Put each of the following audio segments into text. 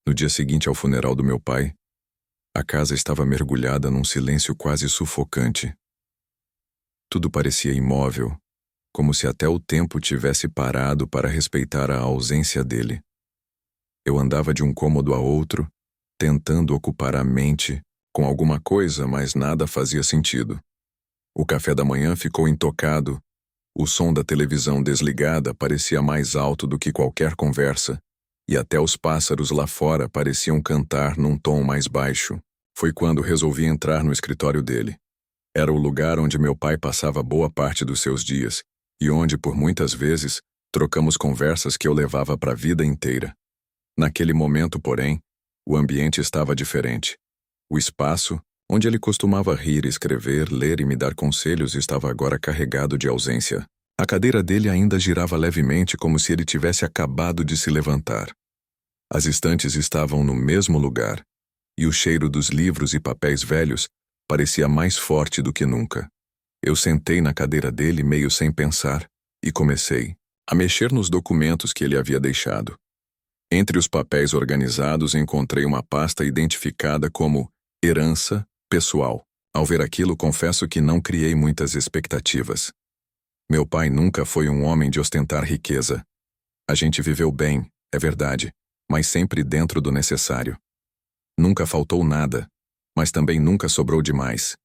No dia seguinte ao funeral do meu pai, a casa estava mergulhada num silêncio quase sufocante. Tudo parecia imóvel, como se até o tempo tivesse parado para respeitar a ausência dele. Eu andava de um cômodo a outro, tentando ocupar a mente com alguma coisa, mas nada fazia sentido. O café da manhã ficou intocado, o som da televisão desligada parecia mais alto do que qualquer conversa, e até os pássaros lá fora pareciam cantar num tom mais baixo. Foi quando resolvi entrar no escritório dele. Era o lugar onde meu pai passava boa parte dos seus dias, e onde, por muitas vezes, trocamos conversas que eu levava para a vida inteira. Naquele momento, porém, o ambiente estava diferente. O espaço, onde ele costumava rir, escrever, ler e me dar conselhos, estava agora carregado de ausência. A cadeira dele ainda girava levemente, como se ele tivesse acabado de se levantar. As estantes estavam no mesmo lugar, e o cheiro dos livros e papéis velhos parecia mais forte do que nunca. Eu sentei na cadeira dele meio sem pensar e comecei a mexer nos documentos que ele havia deixado. Entre os papéis organizados encontrei uma pasta identificada como herança pessoal. Ao ver aquilo, confesso que não criei muitas expectativas. Meu pai nunca foi um homem de ostentar riqueza. A gente viveu bem, é verdade, mas sempre dentro do necessário. Nunca faltou nada, mas também nunca sobrou demais.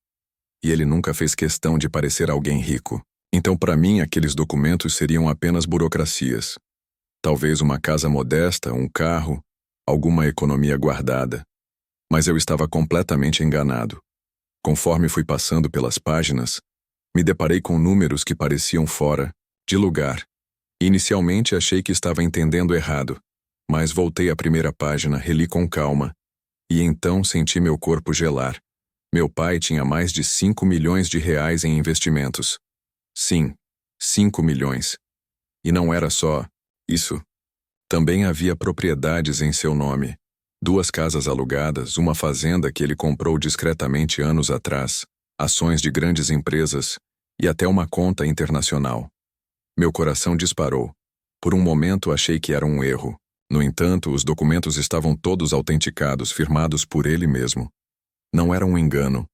E ele nunca fez questão de parecer alguém rico. Então, para mim, aqueles documentos seriam apenas burocracias. Talvez uma casa modesta, um carro, alguma economia guardada. Mas eu estava completamente enganado. Conforme fui passando pelas páginas, me deparei com números que pareciam fora de lugar. Inicialmente achei que estava entendendo errado, mas voltei à primeira página, reli com calma, e então senti meu corpo gelar. Meu pai tinha mais de 5 milhões de reais em investimentos. Sim, 5 milhões. E não era só isso. Também havia propriedades em seu nome. 2 casas alugadas, uma fazenda que ele comprou discretamente anos atrás, ações de grandes empresas e até uma conta internacional. Meu coração disparou. Por um momento achei que era um erro. No entanto, os documentos estavam todos autenticados, firmados por ele mesmo. Não era um engano.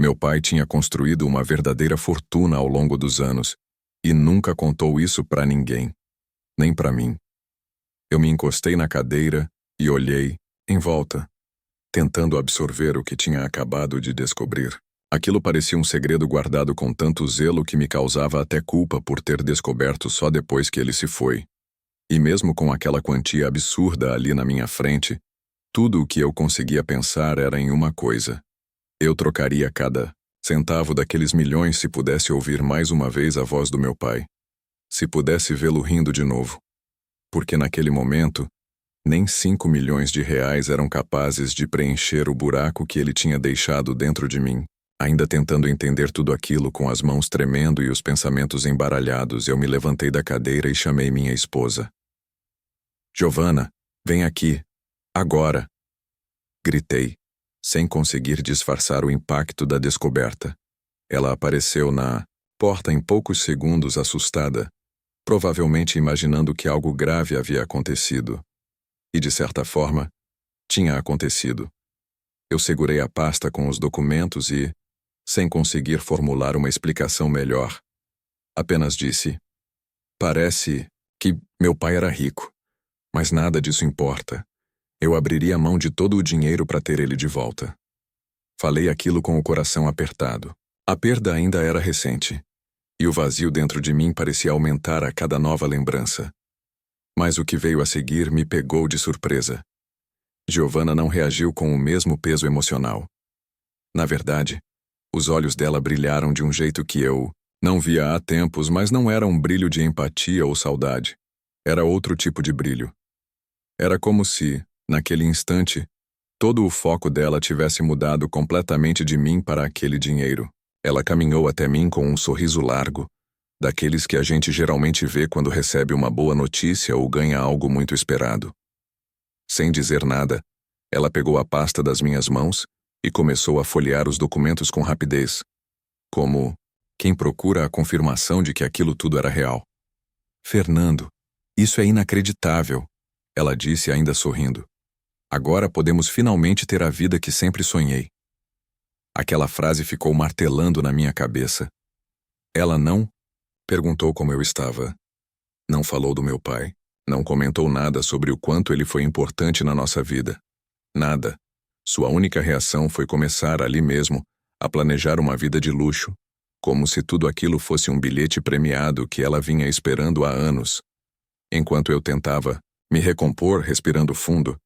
Meu pai tinha construído uma verdadeira fortuna ao longo dos anos e nunca contou isso para ninguém, nem para mim. Eu me encostei na cadeira e olhei em volta, tentando absorver o que tinha acabado de descobrir. Aquilo parecia um segredo guardado com tanto zelo que me causava até culpa por ter descoberto só depois que ele se foi. E mesmo com aquela quantia absurda ali na minha frente, tudo o que eu conseguia pensar era em uma coisa. Eu trocaria cada centavo daqueles milhões se pudesse ouvir mais uma vez a voz do meu pai. Se pudesse vê-lo rindo de novo. Porque naquele momento, nem 5 milhões de reais eram capazes de preencher o buraco que ele tinha deixado dentro de mim. Ainda tentando entender tudo aquilo com as mãos tremendo e os pensamentos embaralhados, eu me levantei da cadeira e chamei minha esposa. Giovanna, vem aqui. Agora! Gritei, sem conseguir disfarçar o impacto da descoberta. Ela apareceu na porta em poucos segundos, assustada, provavelmente imaginando que algo grave havia acontecido. E, de certa forma, tinha acontecido. Eu segurei a pasta com os documentos e, sem conseguir formular uma explicação melhor, apenas disse: parece que meu pai era rico, mas nada disso importa. Eu abriria mão de todo o dinheiro para ter ele de volta. Falei aquilo com o coração apertado. A perda ainda era recente, e o vazio dentro de mim parecia aumentar a cada nova lembrança. Mas o que veio a seguir me pegou de surpresa. Giovanna não reagiu com o mesmo peso emocional. Na verdade, os olhos dela brilharam de um jeito que eu não via há tempos, mas não era um brilho de empatia ou saudade. Era outro tipo de brilho. Era como se, naquele instante, todo o foco dela tivesse mudado completamente de mim para aquele dinheiro. Ela caminhou até mim com um sorriso largo, daqueles que a gente geralmente vê quando recebe uma boa notícia ou ganha algo muito esperado. Sem dizer nada, ela pegou a pasta das minhas mãos e começou a folhear os documentos com rapidez, como quem procura a confirmação de que aquilo tudo era real. Fernando, isso é inacreditável, ela disse ainda sorrindo. Agora podemos finalmente ter a vida que sempre sonhei. Aquela frase ficou martelando na minha cabeça. Ela não perguntou como eu estava. Não falou do meu pai. Não comentou nada sobre o quanto ele foi importante na nossa vida. Nada. Sua única reação foi começar ali mesmo a planejar uma vida de luxo, como se tudo aquilo fosse um bilhete premiado que ela vinha esperando há anos. Enquanto eu tentava me recompor respirando fundo,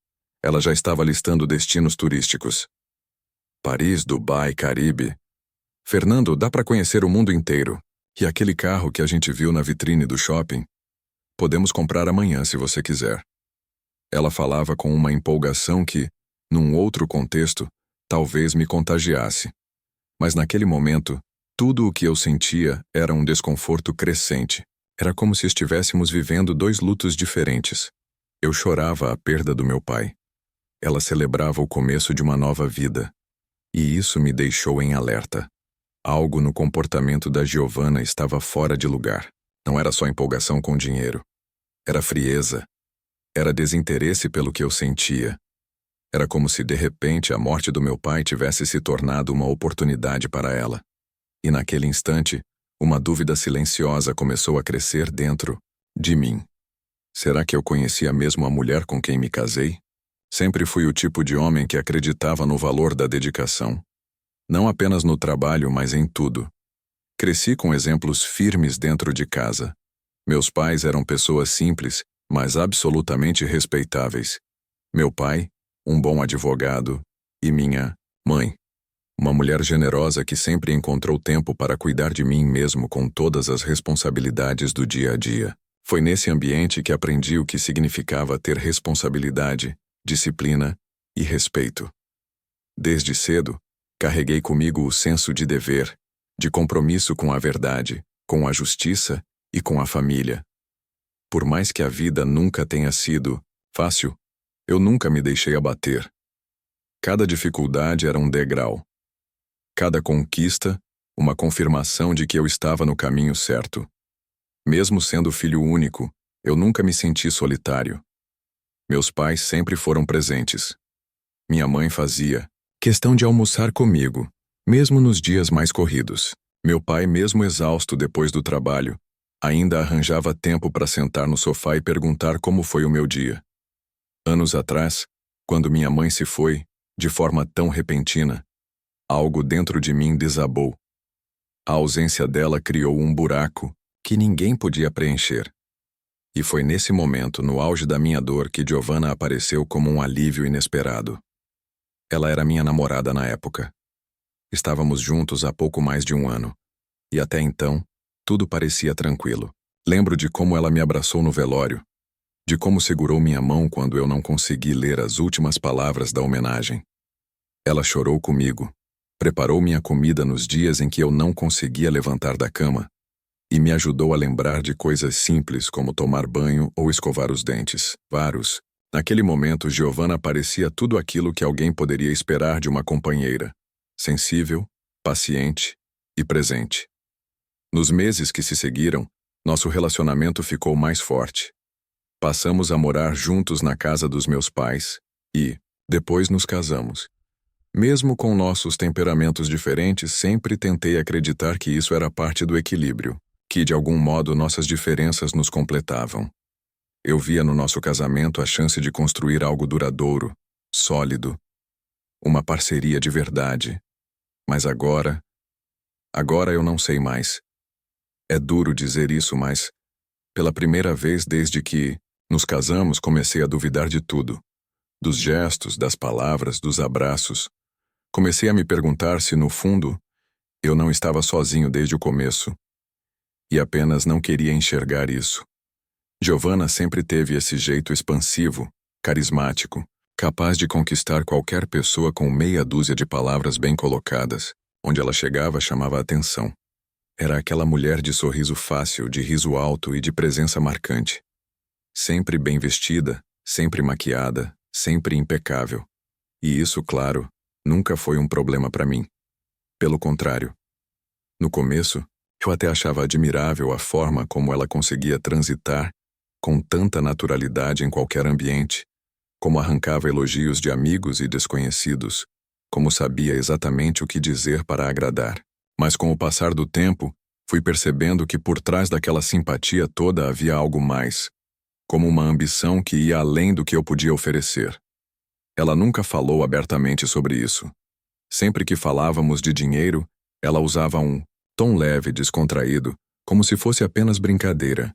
ela já estava listando destinos turísticos. Paris, Dubai, Caribe. Fernando, dá para conhecer o mundo inteiro. E aquele carro que a gente viu na vitrine do shopping? Podemos comprar amanhã se você quiser. Ela falava com uma empolgação que, num outro contexto, talvez me contagiasse. Mas naquele momento, tudo o que eu sentia era um desconforto crescente. Era como se estivéssemos vivendo dois lutos diferentes. Eu chorava a perda do meu pai. Ela celebrava o começo de uma nova vida. E isso me deixou em alerta. Algo no comportamento da Giovanna estava fora de lugar. Não era só empolgação com dinheiro. Era frieza. Era desinteresse pelo que eu sentia. Era como se, de repente, a morte do meu pai tivesse se tornado uma oportunidade para ela. E naquele instante, uma dúvida silenciosa começou a crescer dentro de mim. Será que eu conhecia mesmo a mulher com quem me casei? Sempre fui o tipo de homem que acreditava no valor da dedicação. Não apenas no trabalho, mas em tudo. Cresci com exemplos firmes dentro de casa. Meus pais eram pessoas simples, mas absolutamente respeitáveis. Meu pai, um bom advogado, e minha mãe, uma mulher generosa que sempre encontrou tempo para cuidar de mim mesmo com todas as responsabilidades do dia a dia. Foi nesse ambiente que aprendi o que significava ter responsabilidade, disciplina e respeito. Desde cedo, carreguei comigo o senso de dever, de compromisso com a verdade, com a justiça e com a família. Por mais que a vida nunca tenha sido fácil, eu nunca me deixei abater. Cada dificuldade era um degrau. Cada conquista, uma confirmação de que eu estava no caminho certo. Mesmo sendo filho único, eu nunca me senti solitário. Meus pais sempre foram presentes. Minha mãe fazia questão de almoçar comigo, mesmo nos dias mais corridos. Meu pai, mesmo exausto depois do trabalho, ainda arranjava tempo para sentar no sofá e perguntar como foi o meu dia. Anos atrás, quando minha mãe se foi, de forma tão repentina, algo dentro de mim desabou. A ausência dela criou um buraco que ninguém podia preencher. E foi nesse momento, no auge da minha dor, que Giovanna apareceu como um alívio inesperado. Ela era minha namorada na época. Estávamos juntos há pouco mais de um ano. E até então, tudo parecia tranquilo. Lembro de como ela me abraçou no velório, de como segurou minha mão quando eu não consegui ler as últimas palavras da homenagem. Ela chorou comigo, preparou minha comida nos dias em que eu não conseguia levantar da cama e me ajudou a lembrar de coisas simples como tomar banho ou escovar os dentes. Naquele momento, Giovanna parecia tudo aquilo que alguém poderia esperar de uma companheira: sensível, paciente e presente. Nos meses que se seguiram, nosso relacionamento ficou mais forte. Passamos a morar juntos na casa dos meus pais e, depois, nos casamos. Mesmo com nossos temperamentos diferentes, sempre tentei acreditar que isso era parte do equilíbrio, que de algum modo nossas diferenças nos completavam. Eu via no nosso casamento a chance de construir algo duradouro, sólido, uma parceria de verdade. Mas agora eu não sei mais. É duro dizer isso, mas, pela primeira vez desde que nos casamos, comecei a duvidar de tudo. Dos gestos, das palavras, dos abraços. Comecei a me perguntar se, no fundo, eu não estava sozinho desde o começo. E apenas não queria enxergar isso. Giovanna sempre teve esse jeito expansivo, carismático, capaz de conquistar qualquer pessoa com meia dúzia de palavras bem colocadas. Onde ela chegava, chamava a atenção. Era aquela mulher de sorriso fácil, de riso alto e de presença marcante. Sempre bem vestida, sempre maquiada, sempre impecável. E isso, claro, nunca foi um problema para mim. Pelo contrário. No começo, eu até achava admirável a forma como ela conseguia transitar com tanta naturalidade em qualquer ambiente, como arrancava elogios de amigos e desconhecidos, como sabia exatamente o que dizer para agradar. Mas com o passar do tempo, fui percebendo que por trás daquela simpatia toda havia algo mais, como uma ambição que ia além do que eu podia oferecer. Ela nunca falou abertamente sobre isso. Sempre que falávamos de dinheiro, ela usava um tom leve e descontraído, como se fosse apenas brincadeira.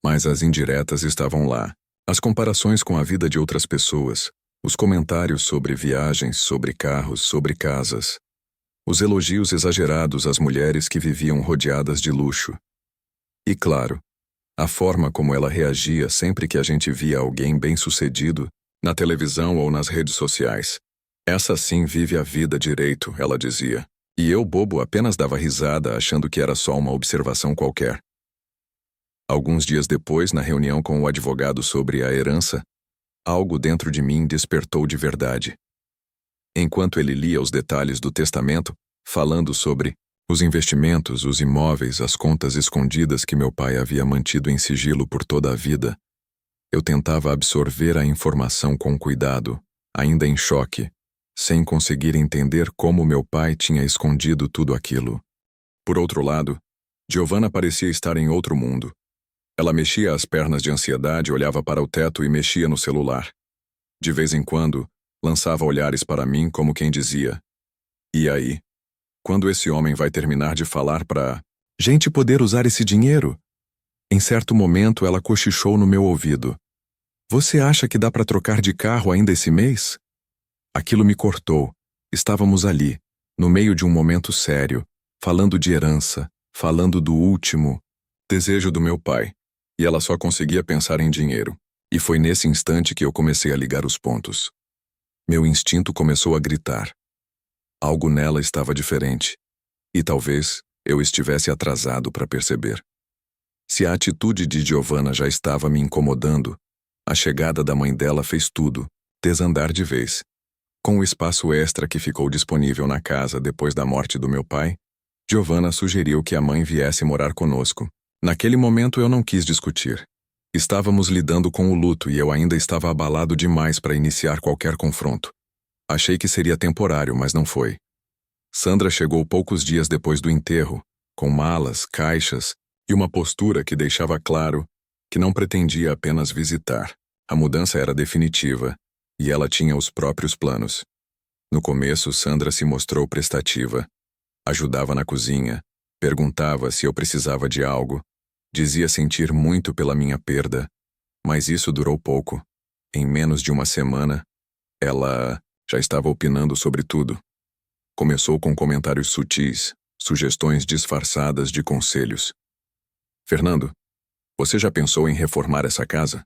Mas as indiretas estavam lá. As comparações com a vida de outras pessoas, os comentários sobre viagens, sobre carros, sobre casas. Os elogios exagerados às mulheres que viviam rodeadas de luxo. E claro, a forma como ela reagia sempre que a gente via alguém bem-sucedido, na televisão ou nas redes sociais. Essa sim vive a vida direito, ela dizia. E eu, bobo, apenas dava risada achando que era só uma observação qualquer. Alguns dias depois, na reunião com o advogado sobre a herança, algo dentro de mim despertou de verdade. Enquanto ele lia os detalhes do testamento, falando sobre os investimentos, os imóveis, as contas escondidas que meu pai havia mantido em sigilo por toda a vida, eu tentava absorver a informação com cuidado, ainda em choque, sem conseguir entender como meu pai tinha escondido tudo aquilo. Por outro lado, Giovanna parecia estar em outro mundo. Ela mexia as pernas de ansiedade, olhava para o teto e mexia no celular. De vez em quando, lançava olhares para mim como quem dizia: "E aí? Quando esse homem vai terminar de falar para gente poder usar esse dinheiro?" Em certo momento, ela cochichou no meu ouvido: "Você acha que dá para trocar de carro ainda esse mês?" Aquilo me cortou. Estávamos ali, no meio de um momento sério, falando de herança, falando do último desejo do meu pai, e ela só conseguia pensar em dinheiro. E foi nesse instante que eu comecei a ligar os pontos. Meu instinto começou a gritar. Algo nela estava diferente. E talvez eu estivesse atrasado para perceber. Se a atitude de Giovanna já estava me incomodando, a chegada da mãe dela fez tudo desandar de vez. Com o espaço extra que ficou disponível na casa depois da morte do meu pai, Giovanna sugeriu que a mãe viesse morar conosco. Naquele momento eu não quis discutir. Estávamos lidando com o luto e eu ainda estava abalado demais para iniciar qualquer confronto. Achei que seria temporário, mas não foi. Sandra chegou poucos dias depois do enterro, com malas, caixas e uma postura que deixava claro que não pretendia apenas visitar. A mudança era definitiva e ela tinha os próprios planos. No começo, Sandra se mostrou prestativa. Ajudava na cozinha, perguntava se eu precisava de algo, dizia sentir muito pela minha perda, mas isso durou pouco. Em menos de uma semana, ela já estava opinando sobre tudo. Começou com comentários sutis, sugestões disfarçadas de conselhos. "Fernando, você já pensou em reformar essa casa?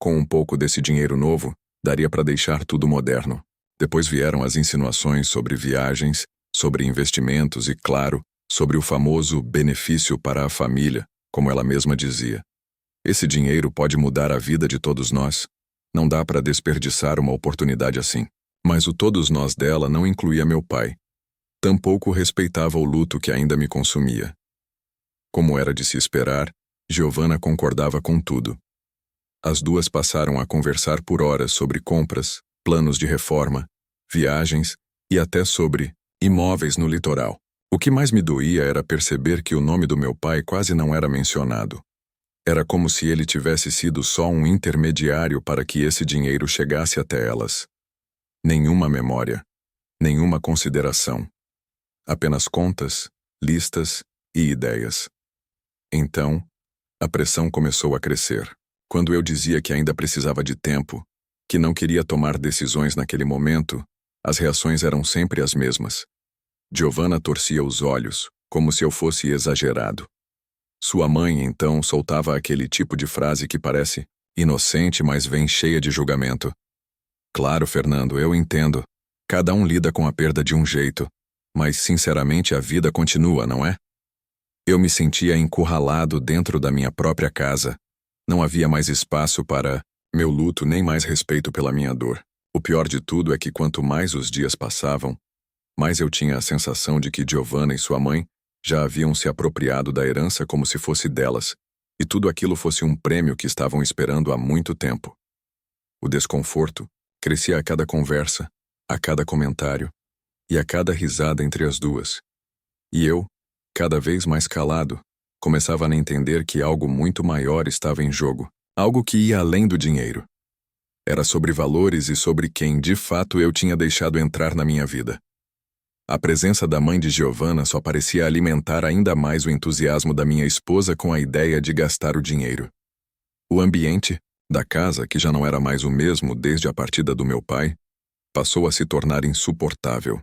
Com um pouco desse dinheiro novo, daria para deixar tudo moderno." Depois vieram as insinuações sobre viagens, sobre investimentos e, claro, sobre o famoso benefício para a família, como ela mesma dizia. Esse dinheiro pode mudar a vida de todos nós. Não dá para desperdiçar uma oportunidade assim. Mas o todos nós dela não incluía meu pai. Tampouco respeitava o luto que ainda me consumia. Como era de se esperar, Giovanna concordava com tudo. As duas passaram a conversar por horas sobre compras, planos de reforma, viagens e até sobre imóveis no litoral. O que mais me doía era perceber que o nome do meu pai quase não era mencionado. Era como se ele tivesse sido só um intermediário para que esse dinheiro chegasse até elas. Nenhuma memória, nenhuma consideração. Apenas contas, listas e ideias. Então, a pressão começou a crescer. Quando eu dizia que ainda precisava de tempo, que não queria tomar decisões naquele momento, as reações eram sempre as mesmas. Giovanna torcia os olhos, como se eu fosse exagerado. Sua mãe, então, soltava aquele tipo de frase que parece inocente, mas vem cheia de julgamento. "Claro, Fernando, eu entendo. Cada um lida com a perda de um jeito, mas, sinceramente, a vida continua, não é?" Eu me sentia encurralado dentro da minha própria casa. Não havia mais espaço para meu luto nem mais respeito pela minha dor. O pior de tudo é que quanto mais os dias passavam, mais eu tinha a sensação de que Giovanna e sua mãe já haviam se apropriado da herança como se fosse delas, e tudo aquilo fosse um prêmio que estavam esperando há muito tempo. O desconforto crescia a cada conversa, a cada comentário e a cada risada entre as duas. E eu, cada vez mais calado, começava a entender que algo muito maior estava em jogo, algo que ia além do dinheiro. Era sobre valores e sobre quem, de fato, eu tinha deixado entrar na minha vida. A presença da mãe de Giovanna só parecia alimentar ainda mais o entusiasmo da minha esposa com a ideia de gastar o dinheiro. O ambiente da casa, que já não era mais o mesmo desde a partida do meu pai, passou a se tornar insuportável.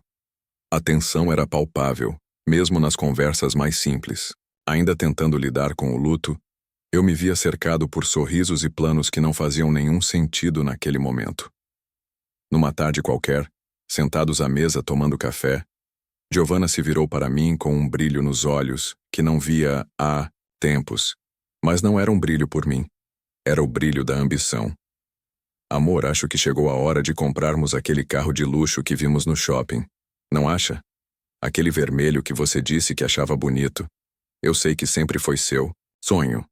A tensão era palpável, mesmo nas conversas mais simples. Ainda tentando lidar com o luto, eu me via cercado por sorrisos e planos que não faziam nenhum sentido naquele momento. Numa tarde qualquer, sentados à mesa tomando café, Giovanna se virou para mim com um brilho nos olhos que não via há tempos, mas não era um brilho por mim. Era o brilho da ambição. Amor, acho que chegou a hora de comprarmos aquele carro de luxo que vimos no shopping. Não acha? Aquele vermelho que você disse que achava bonito. Eu sei que sempre foi seu sonho.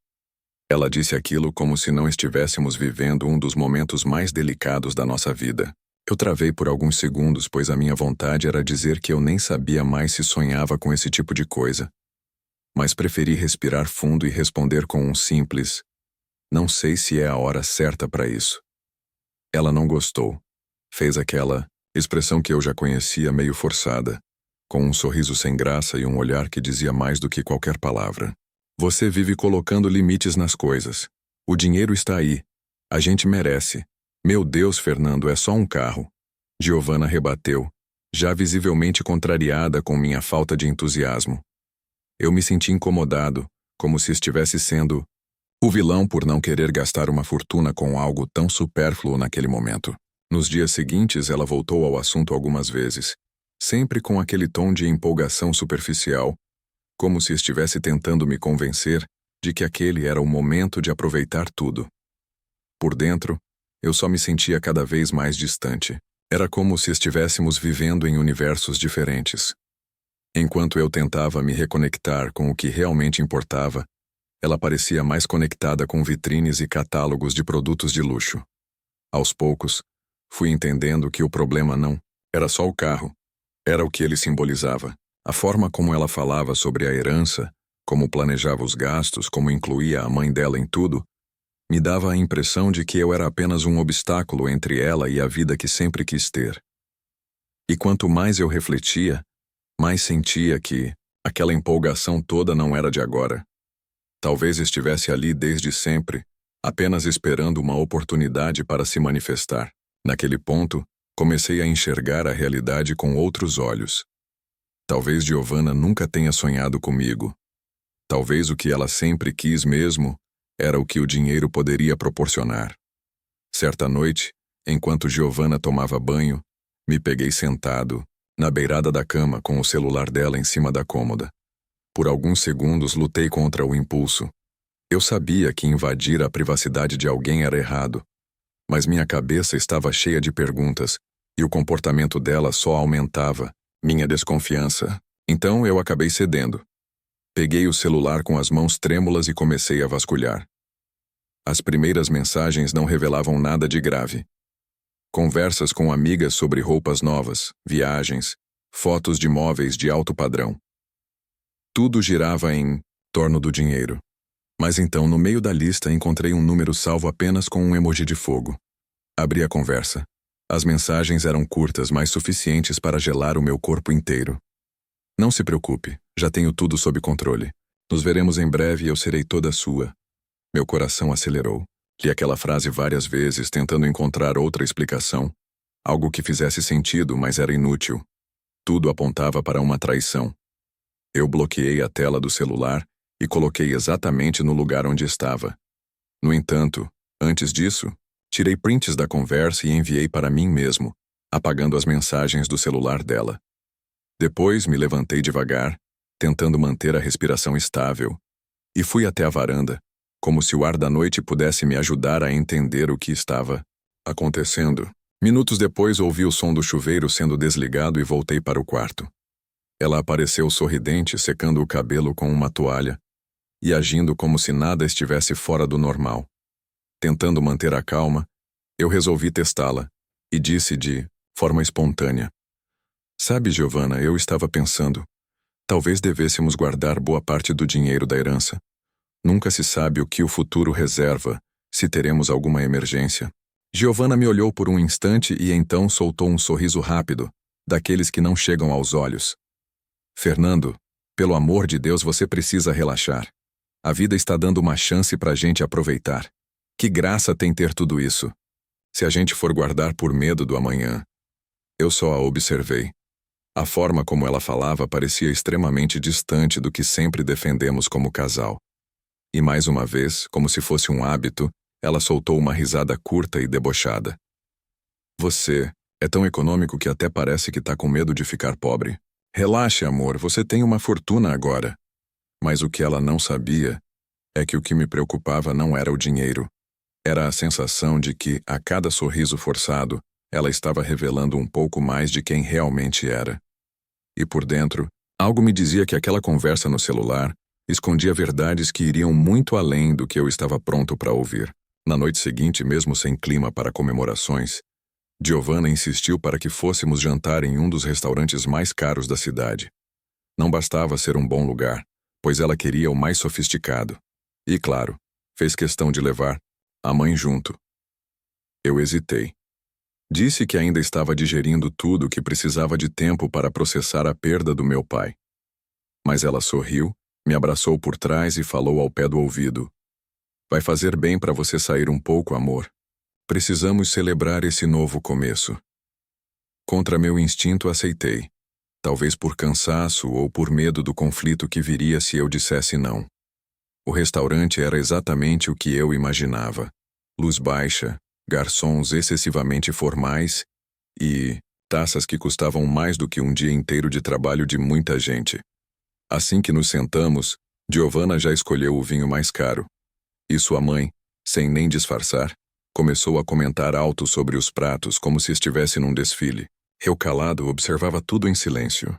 Ela disse aquilo como se não estivéssemos vivendo um dos momentos mais delicados da nossa vida. Eu travei por alguns segundos, pois a minha vontade era dizer que eu nem sabia mais se sonhava com esse tipo de coisa. Mas preferi respirar fundo e responder com um simples: não sei se é a hora certa para isso. Ela não gostou. Fez aquela expressão que eu já conhecia meio forçada, com um sorriso sem graça e um olhar que dizia mais do que qualquer palavra. Você vive colocando limites nas coisas. O dinheiro está aí. A gente merece. Meu Deus, Fernando, é só um carro. Giovanna rebateu, já visivelmente contrariada com minha falta de entusiasmo. Eu me senti incomodado, como se estivesse sendo o vilão por não querer gastar uma fortuna com algo tão supérfluo naquele momento. Nos dias seguintes, ela voltou ao assunto algumas vezes, sempre com aquele tom de empolgação superficial, como se estivesse tentando me convencer de que aquele era o momento de aproveitar tudo. Por dentro, eu só me sentia cada vez mais distante. Era como se estivéssemos vivendo em universos diferentes. Enquanto eu tentava me reconectar com o que realmente importava, ela parecia mais conectada com vitrines e catálogos de produtos de luxo. Aos poucos, fui entendendo que o problema não era só o carro, era o que ele simbolizava. A forma como ela falava sobre a herança, como planejava os gastos, como incluía a mãe dela em tudo, me dava a impressão de que eu era apenas um obstáculo entre ela e a vida que sempre quis ter. E quanto mais eu refletia, mais sentia que aquela empolgação toda não era de agora. Talvez estivesse ali desde sempre, apenas esperando uma oportunidade para se manifestar. Naquele ponto, comecei a enxergar a realidade com outros olhos. Talvez Giovanna nunca tenha sonhado comigo. Talvez o que ela sempre quis mesmo era o que o dinheiro poderia proporcionar. Certa noite, enquanto Giovanna tomava banho, me peguei sentado, na beirada da cama com o celular dela em cima da cômoda. Por alguns segundos lutei contra o impulso. Eu sabia que invadir a privacidade de alguém era errado, mas minha cabeça estava cheia de perguntas, e o comportamento dela só aumentava minha desconfiança. Então eu acabei cedendo. Peguei o celular com as mãos trêmulas e comecei a vasculhar. As primeiras mensagens não revelavam nada de grave. Conversas com amigas sobre roupas novas, viagens, fotos de móveis de alto padrão. Tudo girava em torno do dinheiro. Mas então, no meio da lista, encontrei um número salvo apenas com um emoji de fogo. Abri a conversa. As mensagens eram curtas, mas suficientes para gelar o meu corpo inteiro. Não se preocupe, já tenho tudo sob controle. Nos veremos em breve e eu serei toda sua. Meu coração acelerou. Li aquela frase várias vezes, tentando encontrar outra explicação. Algo que fizesse sentido, mas era inútil. Tudo apontava para uma traição. Eu bloqueei a tela do celular e coloquei exatamente no lugar onde estava. No entanto, antes disso, tirei prints da conversa e enviei para mim mesmo, apagando as mensagens do celular dela. Depois me levantei devagar, tentando manter a respiração estável, e fui até a varanda, como se o ar da noite pudesse me ajudar a entender o que estava acontecendo. Minutos depois ouvi o som do chuveiro sendo desligado e voltei para o quarto. Ela apareceu sorridente, secando o cabelo com uma toalha e agindo como se nada estivesse fora do normal. Tentando manter a calma, Eu resolvi testá-la e disse de forma espontânea: Sabe, Giovanna, eu estava pensando, talvez devêssemos guardar boa parte do dinheiro da herança. Nunca se sabe o que o futuro reserva, se teremos alguma emergência. Giovanna me olhou por um instante e então soltou um sorriso rápido, daqueles que não chegam aos olhos. Fernando, pelo amor de Deus, você precisa relaxar. A vida está dando uma chance pra gente aproveitar. Que graça tem ter tudo isso? Se a gente for guardar por medo do amanhã. Eu só a observei. A forma como ela falava parecia extremamente distante do que sempre defendemos como casal. E mais uma vez, como se fosse um hábito, ela soltou uma risada curta e debochada. Você é tão econômico que até parece que tá com medo de ficar pobre. Relaxe, amor, você tem uma fortuna agora. Mas o que ela não sabia é que o que me preocupava não era o dinheiro. Era a sensação de que, a cada sorriso forçado, ela estava revelando um pouco mais de quem realmente era. E por dentro, algo me dizia que aquela conversa no celular escondia verdades que iriam muito além do que eu estava pronto para ouvir. Na noite seguinte, mesmo sem clima para comemorações, Giovanna insistiu para que fôssemos jantar em um dos restaurantes mais caros da cidade. Não bastava ser um bom lugar, pois ela queria o mais sofisticado. E, claro, fez questão de levar a mãe junto. Eu hesitei. Disse que ainda estava digerindo tudo que precisava de tempo para processar a perda do meu pai. Mas ela sorriu, me abraçou por trás e falou ao pé do ouvido: Vai fazer bem para você sair um pouco, amor. Precisamos celebrar esse novo começo. Contra meu instinto aceitei, talvez por cansaço ou por medo do conflito que viria se eu dissesse não. O restaurante era exatamente o que eu imaginava. Luz baixa, garçons excessivamente formais e taças que custavam mais do que um dia inteiro de trabalho de muita gente. Assim que nos sentamos, Giovanna já escolheu o vinho mais caro. E sua mãe, sem nem disfarçar, começou a comentar alto sobre os pratos como se estivesse num desfile. Eu, calado, observava tudo em silêncio.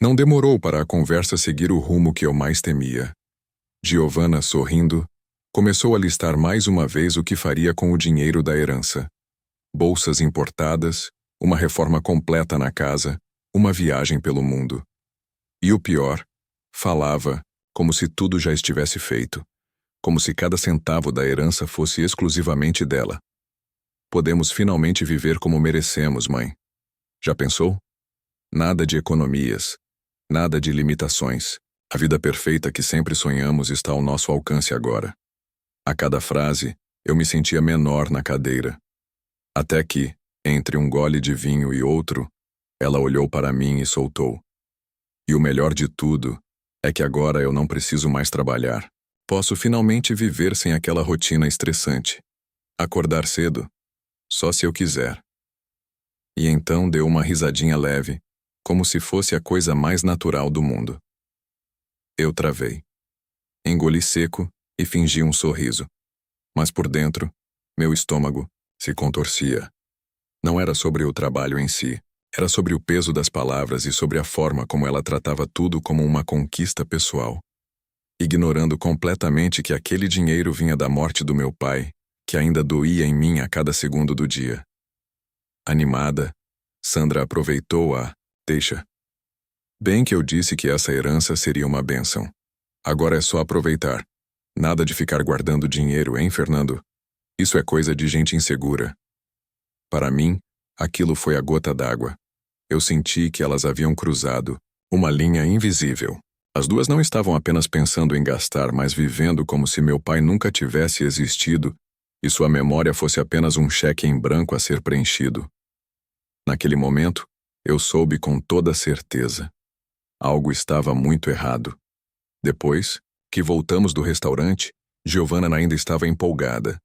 Não demorou para a conversa seguir o rumo que eu mais temia. Giovanna, sorrindo, começou a listar mais uma vez o que faria com o dinheiro da herança. Bolsas importadas, uma reforma completa na casa, uma viagem pelo mundo. E o pior, falava como se tudo já estivesse feito, como se cada centavo da herança fosse exclusivamente dela. Podemos finalmente viver como merecemos, mãe. Já pensou? Nada de economias, nada de limitações. A vida perfeita que sempre sonhamos está ao nosso alcance agora. A cada frase, eu me sentia menor na cadeira. Até que, entre um gole de vinho e outro, ela olhou para mim e soltou: E o melhor de tudo é que agora eu não preciso mais trabalhar. Posso finalmente viver sem aquela rotina estressante. Acordar cedo, só se eu quiser. E então deu uma risadinha leve, como se fosse a coisa mais natural do mundo. Eu travei. Engoli seco e fingi um sorriso. Mas por dentro, meu estômago se contorcia. Não era sobre o trabalho em si, era sobre o peso das palavras e sobre a forma como ela tratava tudo como uma conquista pessoal. Ignorando completamente que aquele dinheiro vinha da morte do meu pai, que ainda doía em mim a cada segundo do dia. Animada, Sandra aproveitou a deixa. Bem que eu disse que essa herança seria uma bênção. Agora é só aproveitar. Nada de ficar guardando dinheiro, hein, Fernando? Isso é coisa de gente insegura. Para mim, aquilo foi a gota d'água. Eu senti que elas haviam cruzado uma linha invisível. As duas não estavam apenas pensando em gastar, mas vivendo como se meu pai nunca tivesse existido e sua memória fosse apenas um cheque em branco a ser preenchido. Naquele momento, eu soube com toda certeza. Algo estava muito errado. Depois, que voltamos do restaurante, Giovanna ainda estava empolgada.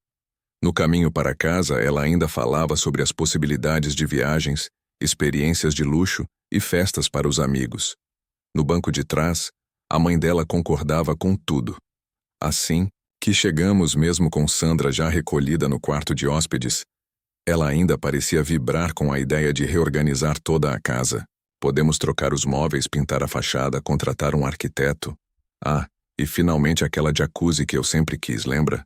No caminho para casa, ela ainda falava sobre as possibilidades de viagens, experiências de luxo e festas para os amigos. No banco de trás, a mãe dela concordava com tudo. Assim que chegamos mesmo com Sandra já recolhida no quarto de hóspedes, ela ainda parecia vibrar com a ideia de reorganizar toda a casa. Podemos trocar os móveis, pintar a fachada, contratar um arquiteto. Ah, e finalmente aquela jacuzzi que eu sempre quis, lembra?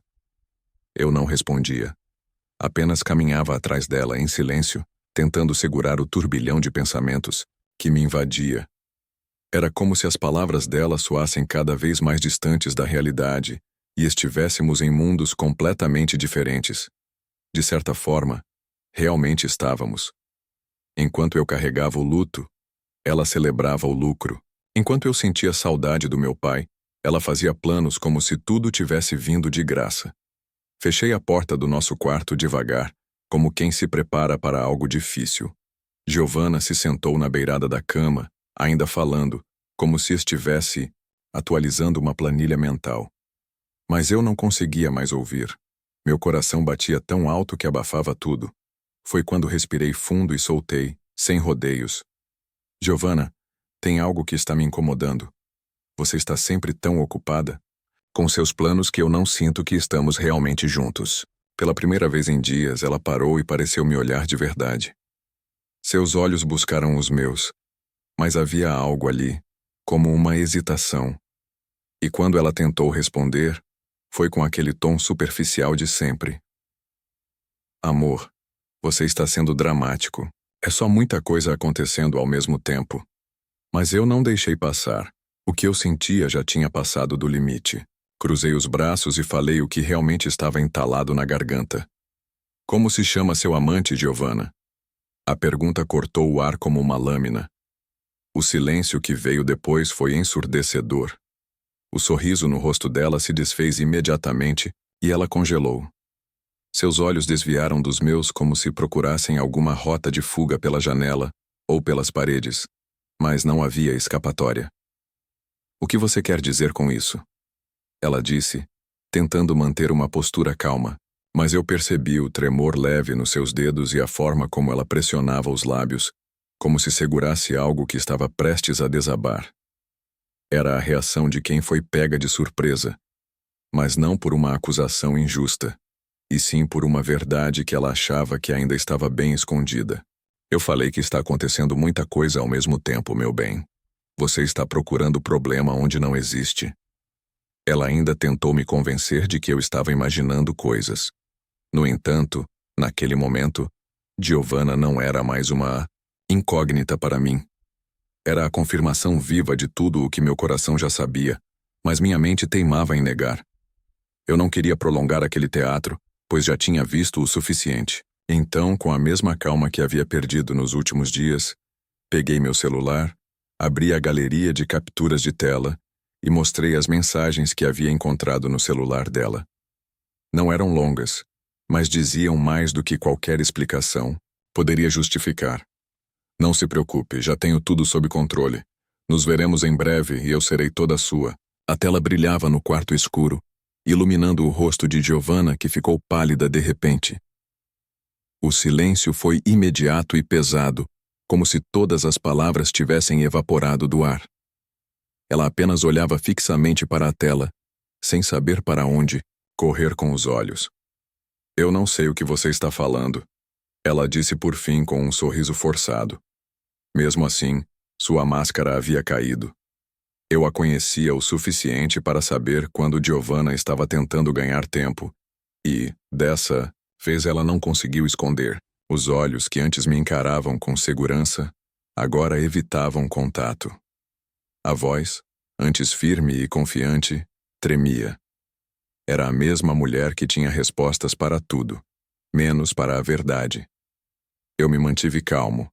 Eu não respondia. Apenas caminhava atrás dela em silêncio, tentando segurar o turbilhão de pensamentos que me invadia. Era como se as palavras dela soassem cada vez mais distantes da realidade e estivéssemos em mundos completamente diferentes. De certa forma, realmente estávamos. Enquanto eu carregava o luto, ela celebrava o lucro. Enquanto eu sentia saudade do meu pai, ela fazia planos como se tudo tivesse vindo de graça. Fechei a porta do nosso quarto devagar, como quem se prepara para algo difícil. Giovanna se sentou na beirada da cama, ainda falando, como se estivesse atualizando uma planilha mental. Mas eu não conseguia mais ouvir. Meu coração batia tão alto que abafava tudo. Foi quando respirei fundo e soltei, sem rodeios. Giovanna, tem algo que está me incomodando. Você está sempre tão ocupada com seus planos que eu não sinto que estamos realmente juntos. Pela primeira vez em dias, ela parou e pareceu me olhar de verdade. Seus olhos buscaram os meus, mas havia algo ali, como uma hesitação. E quando ela tentou responder, foi com aquele tom superficial de sempre. Amor, você está sendo dramático. É só muita coisa acontecendo ao mesmo tempo. Mas eu não deixei passar. O que eu sentia já tinha passado do limite. Cruzei os braços e falei o que realmente estava entalado na garganta. Como se chama seu amante, Giovanna? A pergunta cortou o ar como uma lâmina. O silêncio que veio depois foi ensurdecedor. O sorriso no rosto dela se desfez imediatamente e ela congelou. Seus olhos desviaram dos meus como se procurassem alguma rota de fuga pela janela ou pelas paredes, mas não havia escapatória. O que você quer dizer com isso? Ela disse, tentando manter uma postura calma, mas eu percebi o tremor leve nos seus dedos e a forma como ela pressionava os lábios, como se segurasse algo que estava prestes a desabar. Era a reação de quem foi pega de surpresa, mas não por uma acusação injusta, e sim por uma verdade que ela achava que ainda estava bem escondida. Eu falei que está acontecendo muita coisa ao mesmo tempo, meu bem. Você está procurando problema onde não existe. Ela ainda tentou me convencer de que eu estava imaginando coisas. No entanto, naquele momento, Giovanna não era mais uma incógnita para mim. Era a confirmação viva de tudo o que meu coração já sabia, mas minha mente teimava em negar. Eu não queria prolongar aquele teatro, pois já tinha visto o suficiente. Então, com a mesma calma que havia perdido nos últimos dias, peguei meu celular, abri a galeria de capturas de tela e mostrei as mensagens que havia encontrado no celular dela. Não eram longas, mas diziam mais do que qualquer explicação poderia justificar. Não se preocupe, já tenho tudo sob controle. Nos veremos em breve e eu serei toda sua. A tela brilhava no quarto escuro, iluminando o rosto de Giovanna, que ficou pálida de repente. O silêncio foi imediato e pesado, como se todas as palavras tivessem evaporado do ar. Ela apenas olhava fixamente para a tela, sem saber para onde correr com os olhos. Eu não sei o que você está falando, ela disse por fim com um sorriso forçado. Mesmo assim, sua máscara havia caído. Eu a conhecia o suficiente para saber quando Giovanna estava tentando ganhar tempo, e, dessa vez, ela não conseguiu esconder. Os olhos que antes me encaravam com segurança, agora evitavam contato. A voz, antes firme e confiante, tremia. Era a mesma mulher que tinha respostas para tudo, menos para a verdade. Eu me mantive calmo,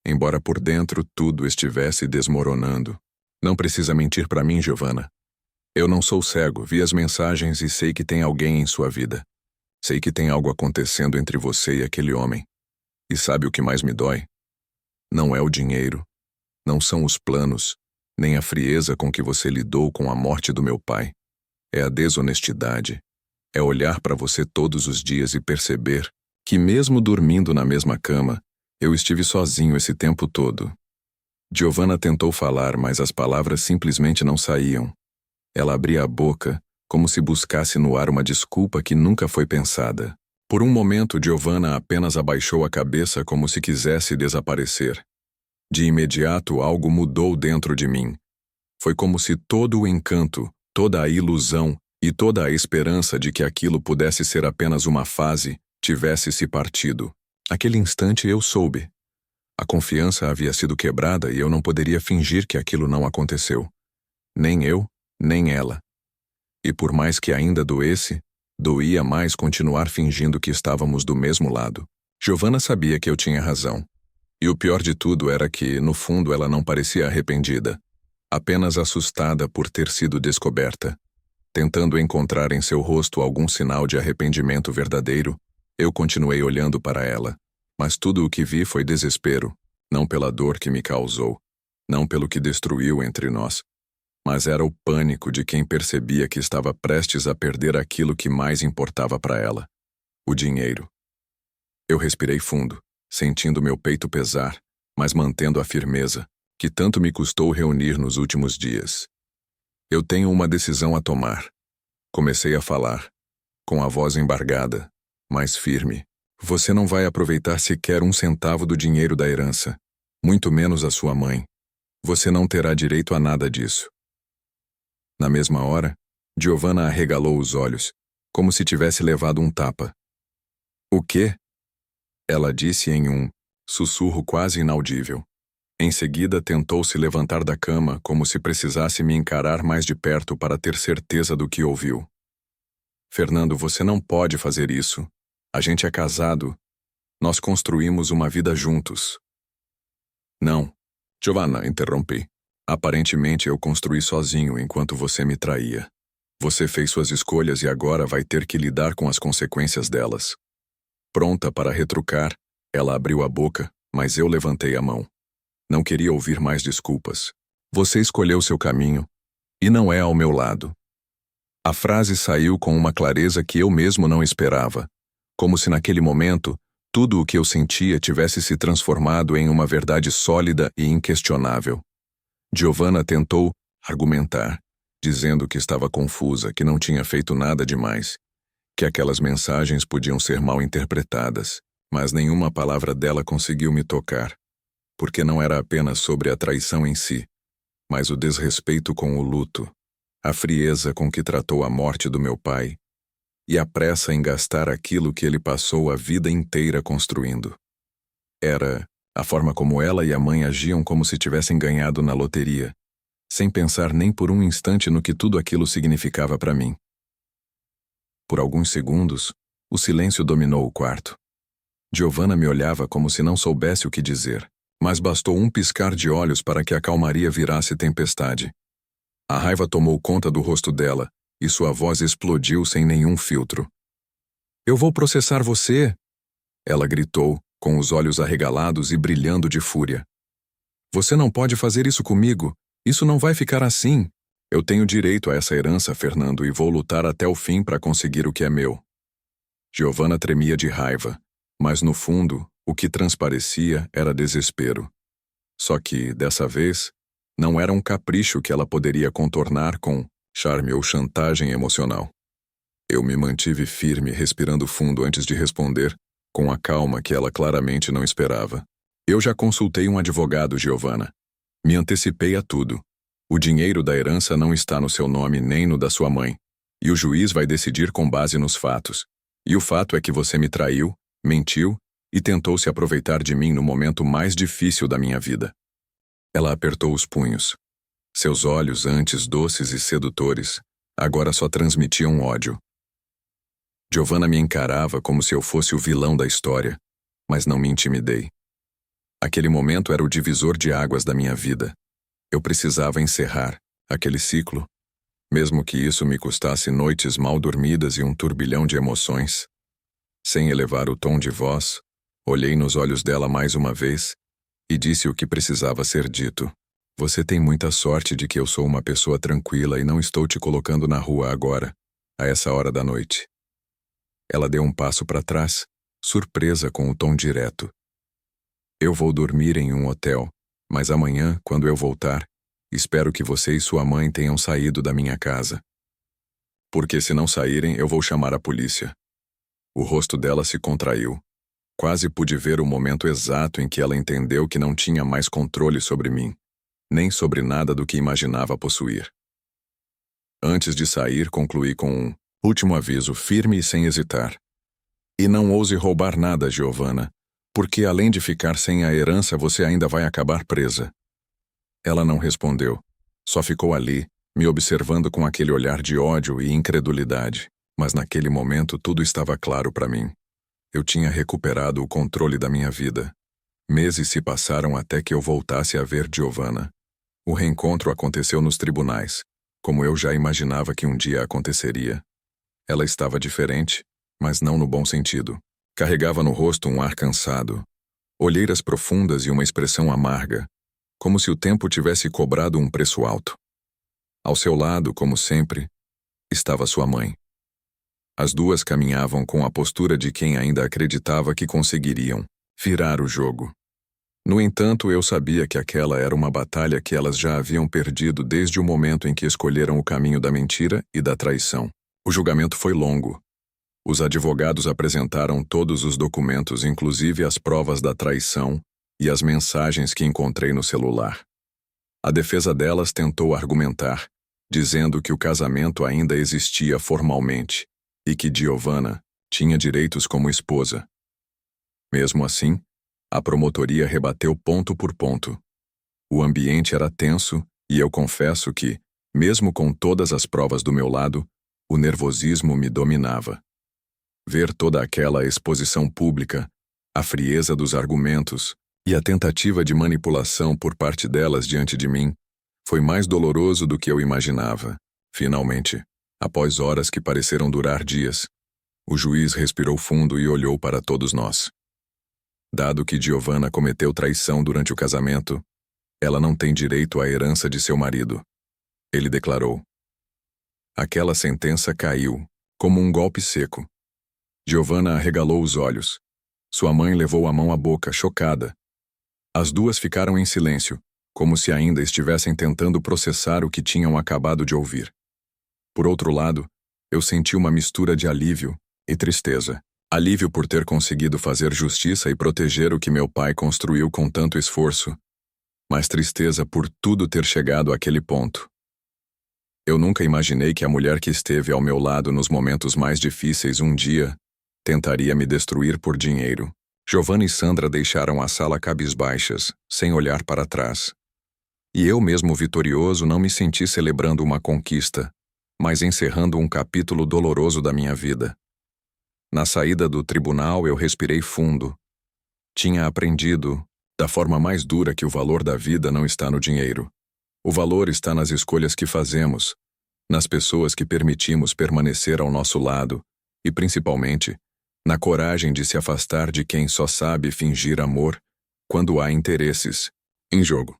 embora por dentro tudo estivesse desmoronando. Não precisa mentir para mim, Giovanna. Eu não sou cego, vi as mensagens e sei que tem alguém em sua vida. Sei que tem algo acontecendo entre você e aquele homem. E sabe o que mais me dói? Não é o dinheiro, não são os planos, nem a frieza com que você lidou com a morte do meu pai. É a desonestidade. É olhar para você todos os dias e perceber que mesmo dormindo na mesma cama, eu estive sozinho esse tempo todo. Giovanna tentou falar, mas as palavras simplesmente não saíam. Ela abria a boca, como se buscasse no ar uma desculpa que nunca foi pensada. Por um momento, Giovanna apenas abaixou a cabeça como se quisesse desaparecer. De imediato, algo mudou dentro de mim. Foi como se todo o encanto, toda a ilusão e toda a esperança de que aquilo pudesse ser apenas uma fase tivesse se partido. Naquele instante eu soube. A confiança havia sido quebrada e eu não poderia fingir que aquilo não aconteceu. Nem eu, nem ela. E por mais que ainda doesse, doía mais continuar fingindo que estávamos do mesmo lado. Giovanna sabia que eu tinha razão. E o pior de tudo era que, no fundo, ela não parecia arrependida. Apenas assustada por ter sido descoberta. Tentando encontrar em seu rosto algum sinal de arrependimento verdadeiro, eu continuei olhando para ela. Mas tudo o que vi foi desespero, não pela dor que me causou, não pelo que destruiu entre nós, mas era o pânico de quem percebia que estava prestes a perder aquilo que mais importava para ela, o dinheiro. Eu respirei fundo, sentindo meu peito pesar, mas mantendo a firmeza, que tanto me custou reunir nos últimos dias. Eu tenho uma decisão a tomar. Comecei a falar, com a voz embargada, mas firme. Você não vai aproveitar sequer 1 centavo do dinheiro da herança, muito menos a sua mãe. Você não terá direito a nada disso. Na mesma hora, Giovanna arregalou os olhos, como se tivesse levado um tapa. O quê? Ela disse em um sussurro quase inaudível. Em seguida, tentou se levantar da cama como se precisasse me encarar mais de perto para ter certeza do que ouviu. Fernando, você não pode fazer isso. A gente é casado. Nós construímos uma vida juntos. Não. Giovanna, interrompi. Aparentemente eu construí sozinho enquanto você me traía. Você fez suas escolhas e agora vai ter que lidar com as consequências delas. Pronta para retrucar, ela abriu a boca, mas eu levantei a mão. Não queria ouvir mais desculpas. Você escolheu seu caminho, e não é ao meu lado. A frase saiu com uma clareza que eu mesmo não esperava, como se naquele momento tudo o que eu sentia tivesse se transformado em uma verdade sólida e inquestionável. Giovanna tentou argumentar, dizendo que estava confusa, que não tinha feito nada demais, que aquelas mensagens podiam ser mal interpretadas, mas nenhuma palavra dela conseguiu me tocar, porque não era apenas sobre a traição em si, mas o desrespeito com o luto, a frieza com que tratou a morte do meu pai e a pressa em gastar aquilo que ele passou a vida inteira construindo. Era a forma como ela e a mãe agiam como se tivessem ganhado na loteria, sem pensar nem por um instante no que tudo aquilo significava para mim. Por alguns segundos, o silêncio dominou o quarto. Giovanna me olhava como se não soubesse o que dizer, mas bastou um piscar de olhos para que a calmaria virasse tempestade. A raiva tomou conta do rosto dela, e sua voz explodiu sem nenhum filtro. Eu vou processar você! Ela gritou, com os olhos arregalados e brilhando de fúria. Você não pode fazer isso comigo. Isso não vai ficar assim. Eu tenho direito a essa herança, Fernando, e vou lutar até o fim para conseguir o que é meu. Giovanna tremia de raiva, mas no fundo, o que transparecia era desespero. Só que, dessa vez, não era um capricho que ela poderia contornar com charme ou chantagem emocional. Eu me mantive firme, respirando fundo antes de responder, com a calma que ela claramente não esperava. Eu já consultei um advogado, Giovanna. Me antecipei a tudo. O dinheiro da herança não está no seu nome nem no da sua mãe, e o juiz vai decidir com base nos fatos. E o fato é que você me traiu, mentiu e tentou se aproveitar de mim no momento mais difícil da minha vida. Ela apertou os punhos. Seus olhos, antes doces e sedutores, agora só transmitiam ódio. Giovanna me encarava como se eu fosse o vilão da história, mas não me intimidei. Aquele momento era o divisor de águas da minha vida. Eu precisava encerrar aquele ciclo, mesmo que isso me custasse noites mal dormidas e um turbilhão de emoções. Sem elevar o tom de voz, olhei nos olhos dela mais uma vez e disse o que precisava ser dito. Você tem muita sorte de que eu sou uma pessoa tranquila e não estou te colocando na rua agora, a essa hora da noite. Ela deu um passo para trás, surpresa com o tom direto. Eu vou dormir em um hotel, mas amanhã, quando eu voltar, espero que você e sua mãe tenham saído da minha casa. Porque se não saírem, eu vou chamar a polícia. O rosto dela se contraiu. Quase pude ver o momento exato em que ela entendeu que não tinha mais controle sobre mim, nem sobre nada do que imaginava possuir. Antes de sair, concluí com um último aviso firme e sem hesitar. E não ouse roubar nada, Giovanna, porque além de ficar sem a herança, você ainda vai acabar presa. Ela não respondeu. Só ficou ali, me observando com aquele olhar de ódio e incredulidade. Mas naquele momento tudo estava claro para mim. Eu tinha recuperado o controle da minha vida. Meses se passaram até que eu voltasse a ver Giovanna. O reencontro aconteceu nos tribunais, como eu já imaginava que um dia aconteceria. Ela estava diferente, mas não no bom sentido. Carregava no rosto um ar cansado, olheiras profundas e uma expressão amarga, como se o tempo tivesse cobrado um preço alto. Ao seu lado, como sempre, estava sua mãe. As duas caminhavam com a postura de quem ainda acreditava que conseguiriam virar o jogo. No entanto, eu sabia que aquela era uma batalha que elas já haviam perdido desde o momento em que escolheram o caminho da mentira e da traição. O julgamento foi longo. Os advogados apresentaram todos os documentos, inclusive as provas da traição e as mensagens que encontrei no celular. A defesa delas tentou argumentar, dizendo que o casamento ainda existia formalmente e que Giovanna tinha direitos como esposa. Mesmo assim, a promotoria rebateu ponto por ponto. O ambiente era tenso e eu confesso que, mesmo com todas as provas do meu lado, o nervosismo me dominava. Ver toda aquela exposição pública, a frieza dos argumentos e a tentativa de manipulação por parte delas diante de mim foi mais doloroso do que eu imaginava. Finalmente, após horas que pareceram durar dias, o juiz respirou fundo e olhou para todos nós. Dado que Giovanna cometeu traição durante o casamento, ela não tem direito à herança de seu marido. Ele declarou. Aquela sentença caiu, como um golpe seco. Giovanna arregalou os olhos. Sua mãe levou a mão à boca, chocada. As duas ficaram em silêncio, como se ainda estivessem tentando processar o que tinham acabado de ouvir. Por outro lado, eu senti uma mistura de alívio e tristeza. Alívio por ter conseguido fazer justiça e proteger o que meu pai construiu com tanto esforço, mas tristeza por tudo ter chegado àquele ponto. Eu nunca imaginei que a mulher que esteve ao meu lado nos momentos mais difíceis um dia tentaria me destruir por dinheiro. Giovanna e Sandra deixaram a sala cabisbaixas, sem olhar para trás. E eu mesmo vitorioso não me senti celebrando uma conquista, mas encerrando um capítulo doloroso da minha vida. Na saída do tribunal, eu respirei fundo. Tinha aprendido, da forma mais dura, que o valor da vida não está no dinheiro. O valor está nas escolhas que fazemos, nas pessoas que permitimos permanecer ao nosso lado e, principalmente, na coragem de se afastar de quem só sabe fingir amor quando há interesses em jogo.